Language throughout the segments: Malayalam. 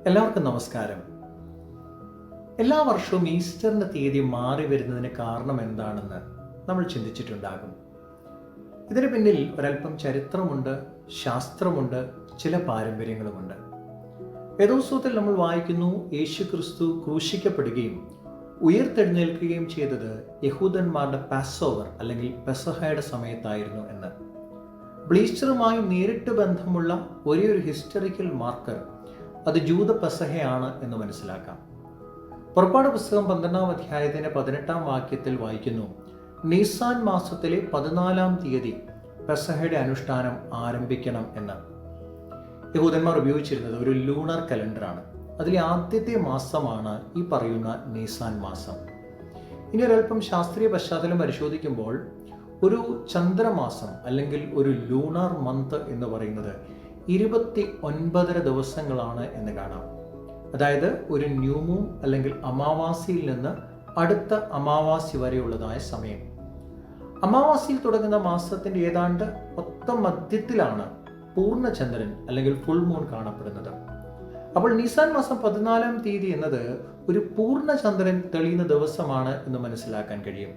എല്ലാവർക്കും നമസ്കാരം. എല്ലാ വർഷവും ഈസ്റ്ററിൻ്റെ തീയതി മാറി വരുന്നതിന് കാരണം എന്താണെന്ന് നമ്മൾ ചിന്തിച്ചിട്ടുണ്ടാകും. ഇതിന് പിന്നിൽ ഒരല്പം ചരിത്രമുണ്ട്, ശാസ്ത്രമുണ്ട്, ചില പാരമ്പര്യങ്ങളുമുണ്ട്. വേദോത്സവത്തിൽ നമ്മൾ വായിക്കുന്നു, യേശു ക്രിസ്തു ക്രൂശിക്കപ്പെടുകയും ഉയർത്തെഴുന്നേൽക്കുകയും ചെയ്തത് യഹൂദന്മാരുടെ പാസ്ഓവർ അല്ലെങ്കിൽ പെസഹയുടെ സമയത്തായിരുന്നു എന്ന്. ഈസ്റ്ററുമായി നേരിട്ട് ബന്ധമുള്ള ഒരേ ഒരു ഹിസ്റ്ററിക്കൽ മാർക്കർ അത് ജൂത പെസഹയാണ് എന്ന് മനസ്സിലാക്കാം. പുറപ്പാട് പുസ്തകം 12-ാം അധ്യായത്തിന്റെ 18-ാം വാക്യത്തിൽ വായിക്കുന്നു, നീസാൻ മാസത്തിലെ 14-ാം തീയതി പെസഹയുടെ അനുഷ്ഠാനം ആരംഭിക്കണം എന്ന്. യഹൂദന്മാർ ഉപയോഗിച്ചിരുന്നത് ഒരു ലൂണർ കലണ്ടറാണ്. അതിലെ ആദ്യത്തെ മാസമാണ് ഈ പറയുന്ന നീസാൻ മാസം. ഇനി ഒരൽപ്പം ശാസ്ത്രീയ പശ്ചാത്തലം പരിശോധിക്കുമ്പോൾ ഒരു ചന്ദ്രമാസം അല്ലെങ്കിൽ ഒരു ലൂണർ മന്ത് എന്ന് പറയുന്നത് 29 ദിവസങ്ങളാണ് എന്ന് കാണാം. അതായത് ഒരു ന്യൂമൂൺ അല്ലെങ്കിൽ അമാവാസിയിൽ നിന്ന് അടുത്ത അമാവാസി വരെയുള്ളതായ സമയം. അമാവാസിയിൽ തുടങ്ങുന്ന മാസത്തിന്റെ ഏതാണ്ട് മധ്യത്തിലാണ് പൂർണ്ണചന്ദ്രൻ അല്ലെങ്കിൽ ഫുൾ മൂൺ കാണപ്പെടുന്നത്. അപ്പോൾ നീസാൻ മാസം 14-ാം തീയതി എന്നത് ഒരു പൂർണ്ണചന്ദ്രൻ തെളിയുന്ന ദിവസമാണ് എന്ന് മനസ്സിലാക്കാൻ കഴിയും.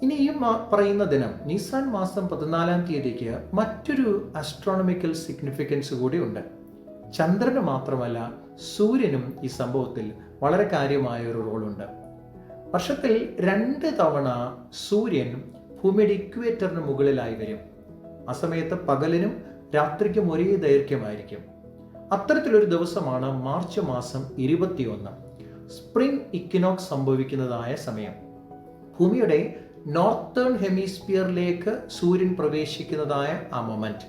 ഇനി ഈ പറയുന്ന ദിനം നീസാൻ മാസം 14-ാം തീയതിക്ക് മറ്റൊരു ആസ്ട്രോണമിക്കൽ സിഗ്നിഫിക്കൻസ് കൂടി ഉണ്ട്. ചന്ദ്രന് മാത്രമല്ല, സൂര്യനും ഈ സംഭവത്തിൽ വളരെ കാര്യമായ ഒരു റോളുണ്ട്. വർഷത്തിൽ 2 തവണ സൂര്യൻ ഭൂമിയുടെ ഇക്വേറ്ററിന് മുകളിലായി വരും. ആ സമയത്ത് പകലിനും രാത്രിക്കും ഒരേ ദൈർഘ്യമായിരിക്കും. അത്തരത്തിലൊരു ദിവസമാണ് മാർച്ച് മാസം 21, സ്പ്രിംഗ് ഇക്വിനോക്സ് സംഭവിക്കുന്നതായ സമയം. ഭൂമിയുടെ നോർത്തേൺ ഹെമിസ്ഫിയറിലേക്ക് സൂര്യൻ പ്രവേശിക്കുന്നതായ ആ മൊമെന്റ്.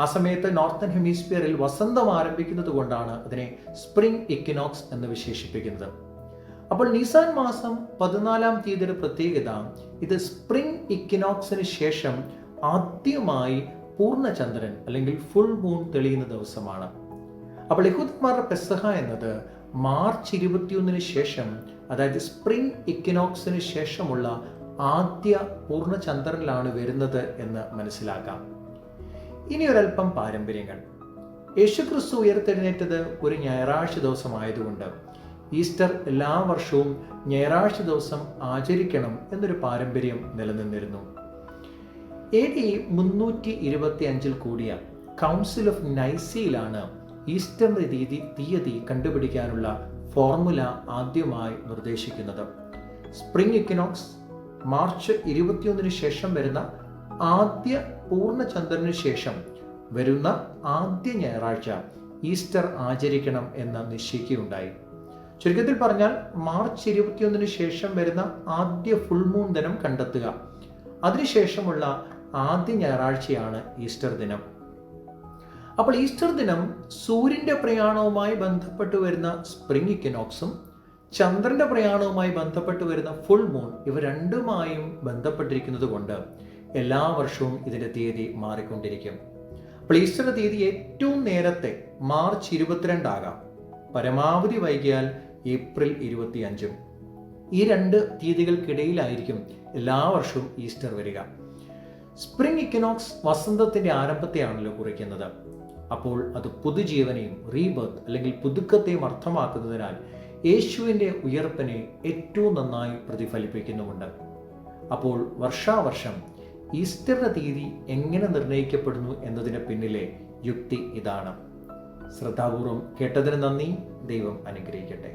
ആ സമയത്ത് നോർത്തേൺ ഹെമിസ്ഫിയറിൽ വസന്തം ആരംഭിക്കുന്നത് കൊണ്ടാണ് അതിനെ സ്പ്രിംഗ് ഇക്വിനോക്സ് എന്ന് വിശേഷിപ്പിക്കുന്നത്. അപ്പോൾ നീസാൻ മാസം 14-ാം തീയതിയുടെ പ്രത്യേകത, ഇത് സ്പ്രിംഗ് ഇക്വിനോക്സിന് ശേഷം ആദ്യമായി പൂർണ്ണചന്ദ്രൻ അല്ലെങ്കിൽ ഫുൾ മൂൺ തെളിയുന്ന ദിവസമാണ്. അപ്പോൾ യഹൂദന്മാരുടെ പെസഹ എന്നത് മാർച്ച് 21 ശേഷം, അതായത് സ്പ്രിംഗ് ഇക്വിനോക്സിന് ശേഷമുള്ള ആദ്യ പൂർണ്ണചന്ദ്രനിലാണ് വരുന്നത് എന്ന് മനസ്സിലാക്കാം. ഇനി ഒരൽപ്പം പാരമ്പര്യങ്ങൾ. യേശുക്രിസ്തു ഉയർത്തെഴുന്നേറ്റത് ഒരു ഞായറാഴ്ച ദിവസമായതുകൊണ്ട് ഈസ്റ്റർ എല്ലാ വർഷവും ഞായറാഴ്ച ദിവസം ആചരിക്കണം എന്നൊരു പാരമ്പര്യം നിലനിന്നിരുന്നു. AD 325 കൂടിയ കൗൺസിൽ ഓഫ് നൈസിയിലാണ് ഈസ്റ്ററിന്റെ തീയതി കണ്ടുപിടിക്കാനുള്ള ഫോർമുല ആദ്യമായി നിർദ്ദേശിക്കുന്നത്. സ്പ്രിംഗ് ഇക്വിനോക്സ് മാർച്ച് 21 ശേഷം വരുന്ന ആദ്യ പൂർണ്ണചന്ദ്രന് ശേഷം വരുന്ന ആദ്യ ഞായറാഴ്ച ഈസ്റ്റർ ആചരിക്കണം എന്ന് നിശ്ചയിക്കുകയുണ്ടായി. ചുരുക്കത്തിൽ പറഞ്ഞാൽ, മാർച്ച് 21 ശേഷം വരുന്ന ആദ്യ ഫുൾ മൂൺ ദിനം കണ്ടെത്തുക. അതിനുശേഷമുള്ള ആദ്യ ഞായറാഴ്ചയാണ് ഈസ്റ്റർ ദിനം. അപ്പോൾ ഈസ്റ്റർ ദിനം സൂര്യന്റെ പ്രയാണവുമായി ബന്ധപ്പെട്ട് വരുന്ന സ്പ്രിംഗ് ഇക്വിനോക്സും ചന്ദ്രന്റെ പ്രയാണവുമായി ബന്ധപ്പെട്ട് വരുന്ന ഫുൾ മൂൺ, ഇവ രണ്ടുമായും ബന്ധപ്പെട്ടിരിക്കുന്നത് കൊണ്ട് എല്ലാ വർഷവും ഇതിന്റെ തീയതി മാറിക്കൊണ്ടിരിക്കും. അപ്പോൾ ഈസ്റ്ററിന്റെ തീയതി ഏറ്റവും നേരത്തെ മാർച്ച് 22 ആകാം, പരമാവധി വൈകിയാൽ ഏപ്രിൽ 25. ഈ 2 തീയതികൾക്കിടയിലായിരിക്കും എല്ലാ വർഷവും ഈസ്റ്റർ വരിക. സ്പ്രിംഗ് ഇക്വിനോക്സ് വസന്തത്തിന്റെ ആരംഭത്തെയാണല്ലോ കുറിക്കുന്നത്. അപ്പോൾ അത് പുതുജീവനെയും റീബർത്ത് അല്ലെങ്കിൽ പുതുക്കത്തെയും അർത്ഥമാക്കുന്നതിനാൽ യേശുവിൻ്റെ ഉയർപ്പിനെ ഏറ്റവും നന്നായി പ്രതിഫലിപ്പിക്കുന്നുമുണ്ട്. അപ്പോൾ വർഷാവർഷം ഈസ്റ്ററിന്റെ തീയതി എങ്ങനെ നിർണ്ണയിക്കപ്പെടുന്നു എന്നതിന് പിന്നിലെ യുക്തി ഇതാണ്. ശ്രദ്ധാപൂർവം കേട്ടതിന് നന്ദി. ദൈവം അനുഗ്രഹിക്കട്ടെ.